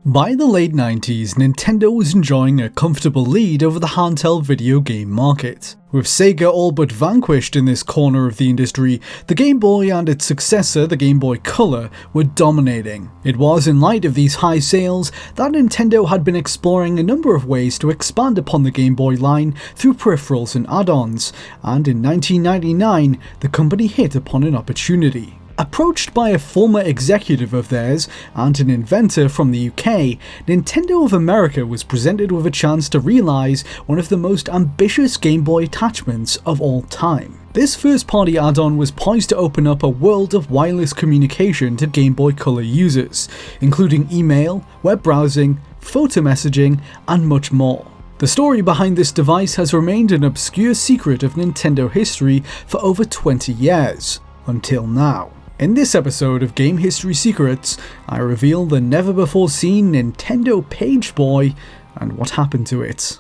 By the late 90s, Nintendo was enjoying a comfortable lead over the handheld video game market. With Sega all but vanquished in this corner of the industry, the Game Boy and its successor, the Game Boy Color, were dominating. It was in light of these high sales that Nintendo had been exploring a number of ways to expand upon the Game Boy line through peripherals and add-ons, and in 1999, the company hit upon an opportunity. Approached by a former executive of theirs and an inventor from the UK, Nintendo of America was presented with a chance to realise one of the most ambitious Game Boy attachments of all time. This first-party add-on was poised to open up a world of wireless communication to Game Boy Color users, including email, web browsing, photo messaging, and much more. The story behind this device has remained an obscure secret of Nintendo history for over 20 years, until now. In this episode of Game History Secrets, I reveal the never-before-seen Nintendo PageBoy and what happened to it.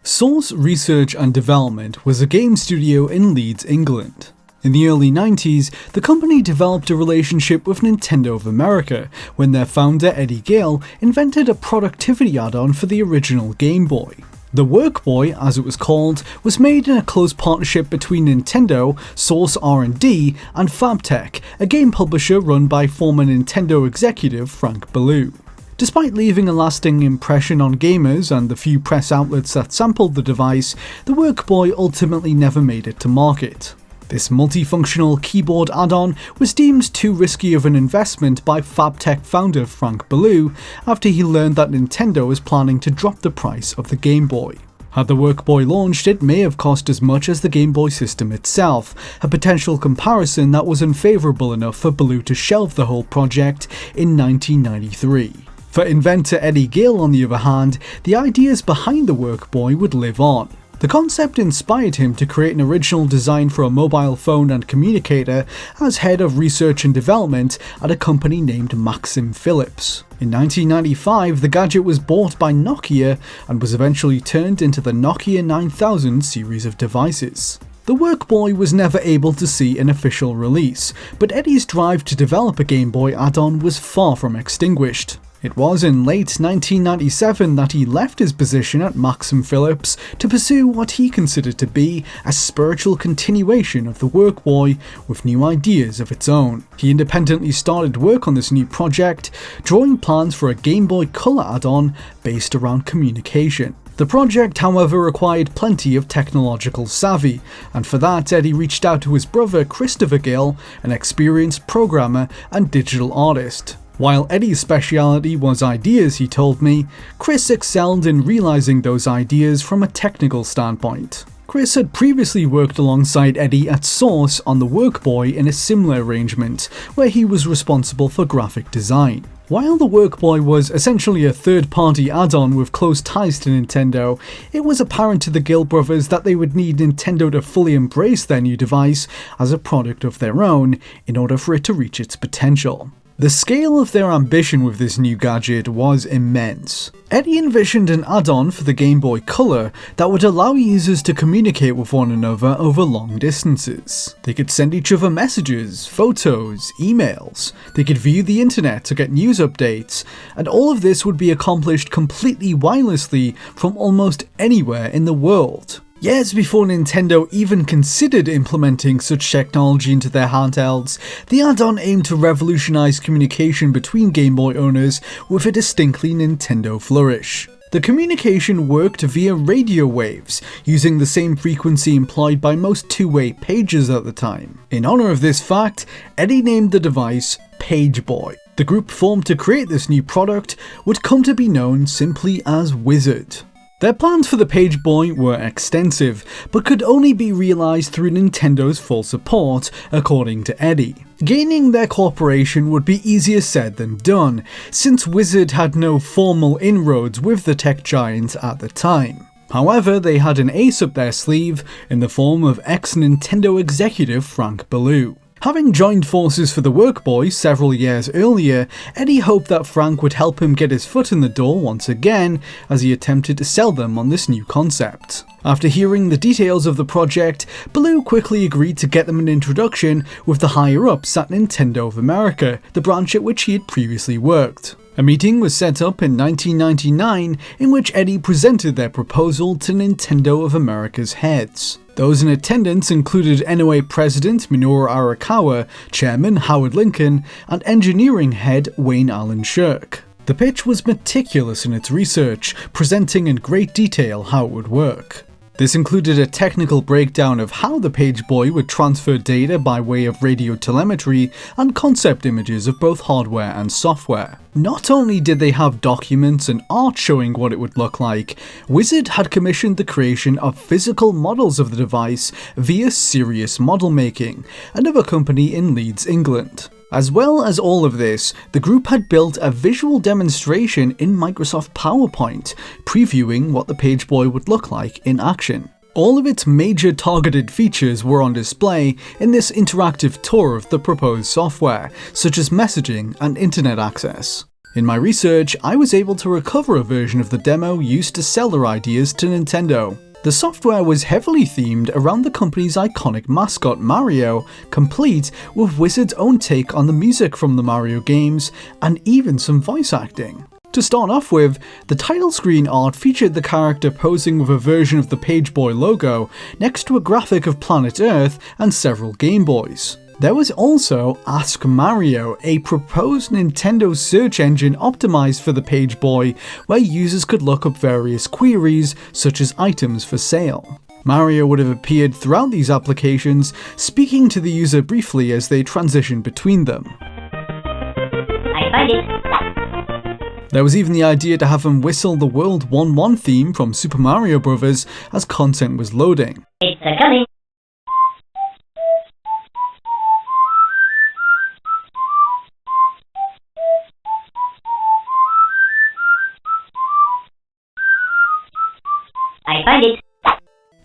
Source Research and Development was a game studio in Leeds, England. In the early 90s, the company developed a relationship with Nintendo of America when their founder Eddie Gill invented a productivity add-on for the original Game Boy. The Workboy, as it was called, was made in a close partnership between Nintendo, Source R&D, and Fabtech, a game publisher run by former Nintendo executive Frank Ballou. Despite leaving a lasting impression on gamers and the few press outlets that sampled the device, the Workboy ultimately never made it to market. This multifunctional keyboard add-on was deemed too risky of an investment by Fabtech founder Frank Ballou after he learned that Nintendo was planning to drop the price of the Game Boy. Had the Workboy launched, it may have cost as much as the Game Boy system itself, a potential comparison that was unfavourable enough for Ballou to shelve the whole project in 1993. For inventor Eddie Gill, on the other hand, the ideas behind the Workboy would live on. The concept inspired him to create an original design for a mobile phone and communicator as head of research and development at a company named Maxim Philips. In 1995, the gadget was bought by Nokia and was eventually turned into the Nokia 9000 series of devices. The Workboy was never able to see an official release, but Eddie's drive to develop a Game Boy add-on was far from extinguished. It was in late 1997 that he left his position at Maxim Philips to pursue what he considered to be a spiritual continuation of the Workboy with new ideas of its own. He independently started work on this new project, drawing plans for a Game Boy Color add-on based around communication. The project, however, required plenty of technological savvy, and for that Eddie reached out to his brother Christopher Gill, an experienced programmer and digital artist. While Eddie's speciality was ideas, he told me, Chris excelled in realizing those ideas from a technical standpoint. Chris had previously worked alongside Eddie at Source on the Workboy in a similar arrangement, where he was responsible for graphic design. While the Workboy was essentially a third-party add-on with close ties to Nintendo, it was apparent to the Gill brothers that they would need Nintendo to fully embrace their new device as a product of their own in order for it to reach its potential. The scale of their ambition with this new gadget was immense. Eddie envisioned an add-on for the Game Boy Color that would allow users to communicate with one another over long distances. They could send each other messages, photos, emails. They could view the internet to get news updates, and all of this would be accomplished completely wirelessly from almost anywhere in the world. Years before Nintendo even considered implementing such technology into their handhelds, the add-on aimed to revolutionize communication between Game Boy owners with a distinctly Nintendo flourish. The communication worked via radio waves, using the same frequency employed by most two-way pagers at the time. In honor of this fact, Eddie named the device PageBoy. The group formed to create this new product would come to be known simply as Wizard. Their plans for the PageBoy were extensive, but could only be realised through Nintendo's full support, according to Eddie. Gaining their cooperation would be easier said than done, since Wizard had no formal inroads with the tech giant at the time. However, they had an ace up their sleeve in the form of ex-Nintendo executive Frank Ballou. Having joined forces for the Workboy several years earlier, Eddie hoped that Frank would help him get his foot in the door once again as he attempted to sell them on this new concept. After hearing the details of the project, Blue quickly agreed to get them an introduction with the higher-ups at Nintendo of America, the branch at which he had previously worked. A meeting was set up in 1999 in which Eddie presented their proposal to Nintendo of America's heads. Those in attendance included NOA President Minoru Arakawa, Chairman Howard Lincoln, and Engineering Head Wayne Allen Shirk. The pitch was meticulous in its research, presenting in great detail how it would work. This included a technical breakdown of how the PageBoy would transfer data by way of radio telemetry and concept images of both hardware and software. Not only did they have documents and art showing what it would look like, Wizard had commissioned the creation of physical models of the device via Serious Model Making, another company in Leeds, England. As well as all of this, the group had built a visual demonstration in Microsoft PowerPoint, previewing what the PageBoy would look like in action. All of its major targeted features were on display in this interactive tour of the proposed software, such as messaging and internet access. In my research, I was able to recover a version of the demo used to sell their ideas to Nintendo. The software was heavily themed around the company's iconic mascot Mario, complete with Wizard's own take on the music from the Mario games, and even some voice acting. To start off with, the title screen art featured the character posing with a version of the PageBoy logo next to a graphic of planet Earth and several Game Boys. There was also Ask Mario, a proposed Nintendo search engine optimized for the PageBoy, where users could look up various queries, such as items for sale. Mario would have appeared throughout these applications, speaking to the user briefly as they transitioned between them. I find it. There was even the idea to have him whistle the World 1-1 theme from Super Mario Bros. As content was loading. It's coming. I find it.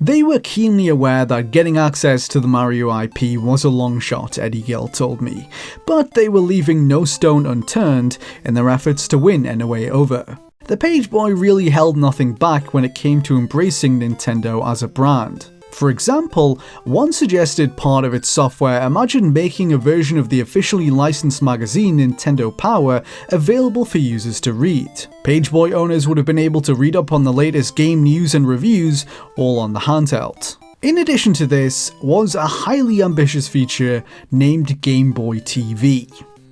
They were keenly aware that getting access to the Mario IP was a long shot, Eddie Gill told me, but they were leaving no stone unturned in their efforts to win NOA over. The PageBoy really held nothing back when it came to embracing Nintendo as a brand. For example, one suggested part of its software imagined making a version of the officially licensed magazine Nintendo Power available for users to read. PageBoy owners would have been able to read up on the latest game news and reviews, all on the handheld. In addition to this was a highly ambitious feature named Game Boy TV.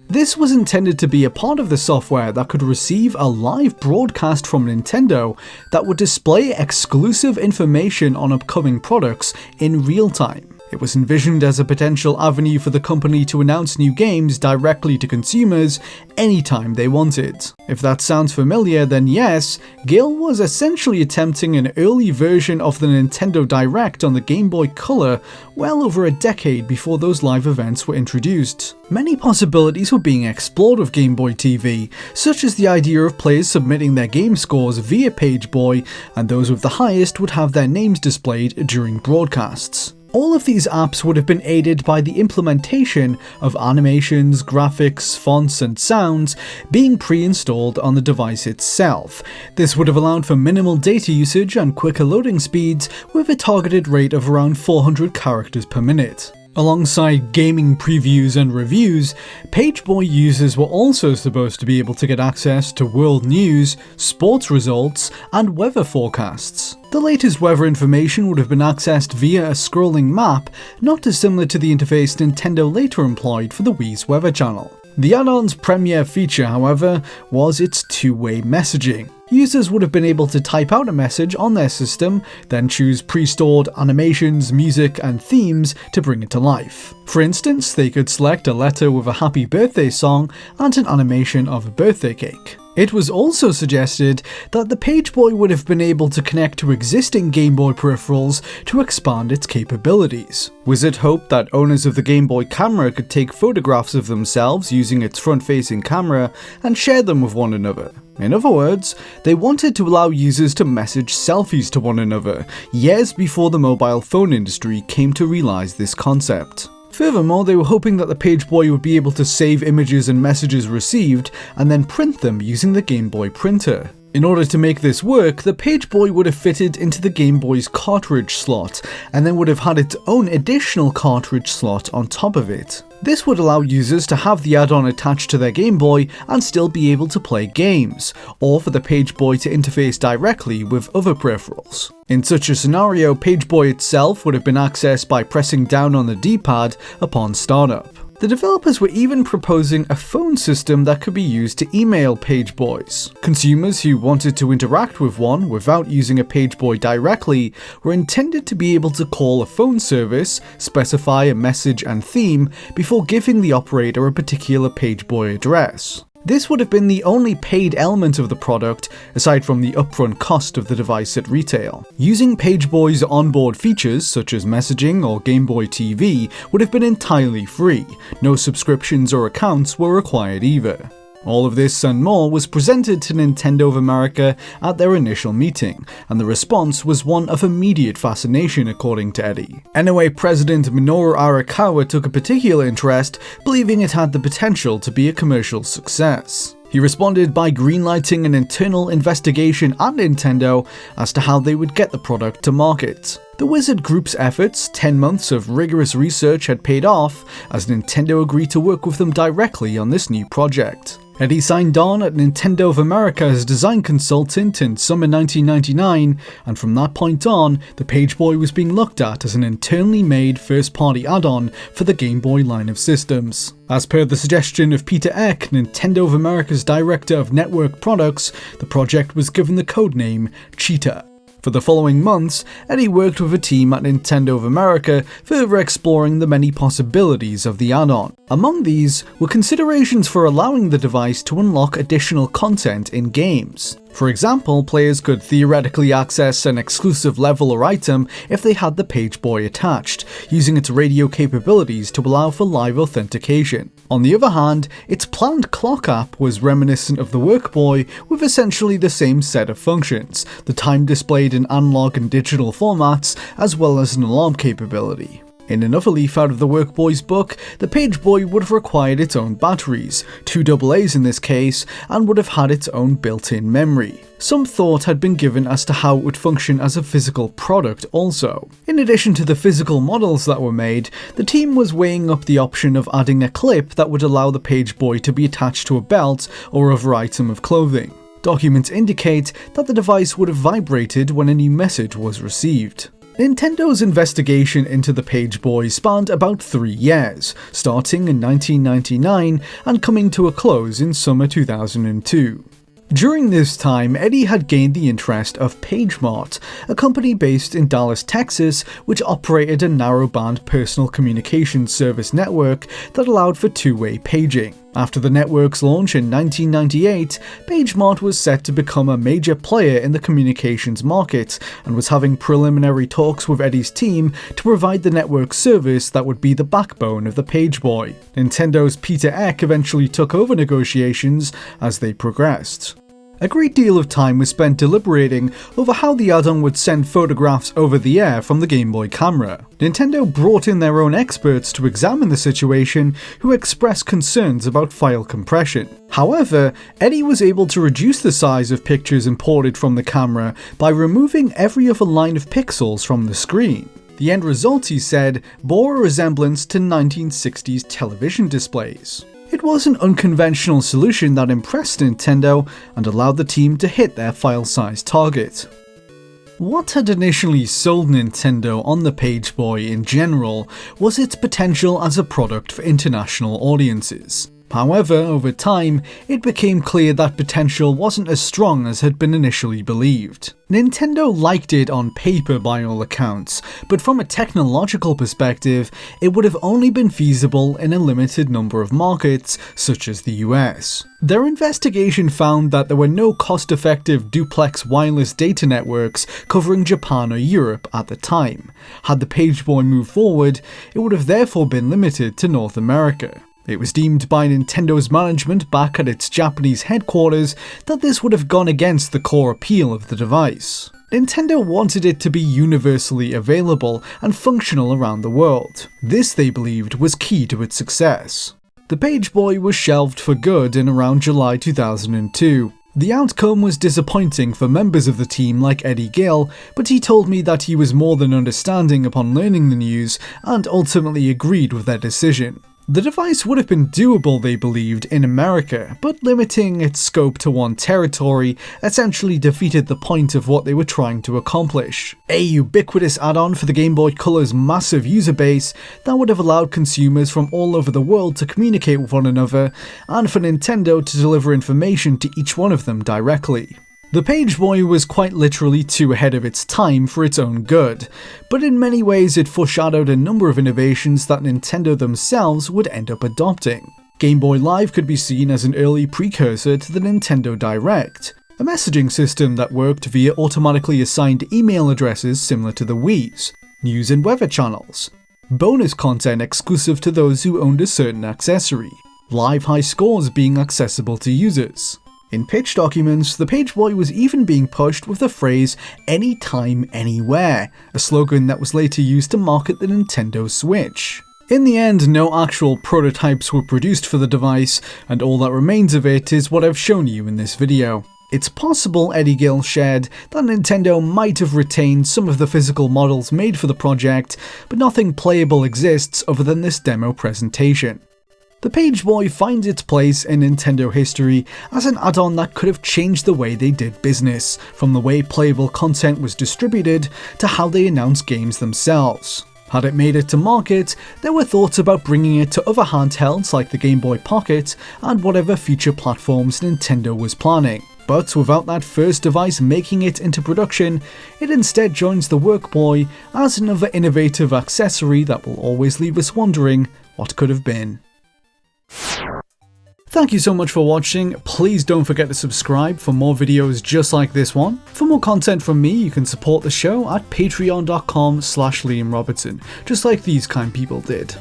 This was intended to be a part of the software that could receive a live broadcast from Nintendo that would display exclusive information on upcoming products in real time. It was envisioned as a potential avenue for the company to announce new games directly to consumers anytime they wanted. If that sounds familiar, then yes, Gill was essentially attempting an early version of the Nintendo Direct on the Game Boy Color well over a decade before those live events were introduced. Many possibilities were being explored with Game Boy TV, such as the idea of players submitting their game scores via PageBoy, and those with the highest would have their names displayed during broadcasts. All of these apps would have been aided by the implementation of animations, graphics, fonts, and sounds being pre-installed on the device itself. This would have allowed for minimal data usage and quicker loading speeds with a targeted rate of around 400 characters per minute. Alongside gaming previews and reviews, PageBoy users were also supposed to be able to get access to world news, sports results, and weather forecasts. The latest weather information would have been accessed via a scrolling map, not dissimilar to the interface Nintendo later employed for the Wii's weather channel. The add-on's premier feature, however, was its two-way messaging. Users would have been able to type out a message on their system, then choose pre-stored animations, music, and themes to bring it to life. For instance, they could select a letter with a happy birthday song and an animation of a birthday cake. It was also suggested that the PageBoy would have been able to connect to existing Game Boy peripherals to expand its capabilities. Wizard hoped that owners of the Game Boy camera could take photographs of themselves using its front-facing camera and share them with one another. In other words, they wanted to allow users to message selfies to one another, years before the mobile phone industry came to realize this concept. Furthermore, they were hoping that the PageBoy would be able to save images and messages received and then print them using the Game Boy printer. In order to make this work, the PageBoy would have fitted into the Game Boy's cartridge slot, and then would have had its own additional cartridge slot on top of it. This would allow users to have the add-on attached to their Game Boy and still be able to play games, or for the PageBoy to interface directly with other peripherals. In such a scenario, PageBoy itself would have been accessed by pressing down on the D-pad upon startup. The developers were even proposing a phone system that could be used to email PageBoys. Consumers who wanted to interact with one without using a PageBoy directly were intended to be able to call a phone service, specify a message and theme, before giving the operator a particular PageBoy address. This would have been the only paid element of the product, aside from the upfront cost of the device at retail. Using PageBoy's onboard features, such as messaging or Game Boy TV, would have been entirely free. No subscriptions or accounts were required either. All of this and more was presented to Nintendo of America at their initial meeting, and the response was one of immediate fascination according to Eddie. NOA President Minoru Arakawa took a particular interest, believing it had the potential to be a commercial success. He responded by greenlighting an internal investigation at Nintendo as to how they would get the product to market. The Wizard Group's efforts, 10 months of rigorous research had paid off, as Nintendo agreed to work with them directly on this new project. Eddie signed on at Nintendo of America as design consultant in summer 1999, and from that point on, the PageBoy was being looked at as an internally made first-party add-on for the Game Boy line of systems. As per the suggestion of Peter Eck, Nintendo of America's Director of Network Products, the project was given the codename Cheetah. For the following months, Eddie worked with a team at Nintendo of America, further exploring the many possibilities of the add-on. Among these were considerations for allowing the device to unlock additional content in games. For example, players could theoretically access an exclusive level or item if they had the PageBoy attached, using its radio capabilities to allow for live authentication. On the other hand, its planned clock app was reminiscent of the Workboy, with essentially the same set of functions, the time displayed in analog and digital formats, as well as an alarm capability. In another leaf out of the Workboy's book, the PageBoy would have required its own batteries, 2 AA's in this case, and would have had its own built-in memory. Some thought had been given as to how it would function as a physical product also. In addition to the physical models that were made, the team was weighing up the option of adding a clip that would allow the PageBoy to be attached to a belt or other item of clothing. Documents indicate that the device would have vibrated when a new message was received. Nintendo's investigation into the PageBoy spanned about 3 years, starting in 1999 and coming to a close in summer 2002. During this time, Eddie had gained the interest of PageMart, a company based in Dallas, Texas, which operated a narrowband personal communications service network that allowed for two-way paging. After the network's launch in 1998, PageMart was set to become a major player in the communications market and was having preliminary talks with Eddie's team to provide the network service that would be the backbone of the PageBoy. Nintendo's Peter Eck eventually took over negotiations as they progressed. A great deal of time was spent deliberating over how the add-on would send photographs over the air from the Game Boy camera. Nintendo brought in their own experts to examine the situation, who expressed concerns about file compression. However, Eddie was able to reduce the size of pictures imported from the camera by removing every other line of pixels from the screen. The end result, he said, bore a resemblance to 1960s television displays. It was an unconventional solution that impressed Nintendo and allowed the team to hit their file size target. What had initially sold Nintendo on the PageBoy in general was its potential as a product for international audiences. However, over time, it became clear that potential wasn't as strong as had been initially believed. Nintendo liked it on paper by all accounts, but from a technological perspective, it would have only been feasible in a limited number of markets, such as the US. Their investigation found that there were no cost-effective duplex wireless data networks covering Japan or Europe at the time. Had the PageBoy moved forward, it would have therefore been limited to North America. It was deemed by Nintendo's management back at its Japanese headquarters that this would have gone against the core appeal of the device. Nintendo wanted it to be universally available and functional around the world. This, they believed, was key to its success. The PageBoy was shelved for good in around July 2002. The outcome was disappointing for members of the team like Eddie Gill, but he told me that he was more than understanding upon learning the news and ultimately agreed with their decision. The device would have been doable, they believed, in America, but limiting its scope to one territory essentially defeated the point of what they were trying to accomplish. A ubiquitous add-on for the Game Boy Color's massive user base that would have allowed consumers from all over the world to communicate with one another, and for Nintendo to deliver information to each one of them directly. The PageBoy was quite literally too ahead of its time for its own good, but in many ways it foreshadowed a number of innovations that Nintendo themselves would end up adopting. Game Boy Live could be seen as an early precursor to the Nintendo Direct, a messaging system that worked via automatically assigned email addresses similar to the Wii's, news and weather channels, bonus content exclusive to those who owned a certain accessory, live high scores being accessible to users. In pitch documents, the PageBoy was even being pushed with the phrase "anytime, anywhere", a slogan that was later used to market the Nintendo Switch. In the end, no actual prototypes were produced for the device, and all that remains of it is what I've shown you in this video. It's possible Eddie Gill shared that Nintendo might have retained some of the physical models made for the project, but nothing playable exists other than this demo presentation. The PageBoy finds its place in Nintendo history as an add-on that could have changed the way they did business, from the way playable content was distributed to how they announced games themselves. Had it made it to market, there were thoughts about bringing it to other handhelds like the Game Boy Pocket and whatever future platforms Nintendo was planning. But without that first device making it into production, it instead joins the Workboy as another innovative accessory that will always leave us wondering what could have been. Thank you so much for watching. Please don't forget to subscribe for more videos just like this one. For more content from me, you can support the show at patreon.com/LiamRobertson, just like these kind people did.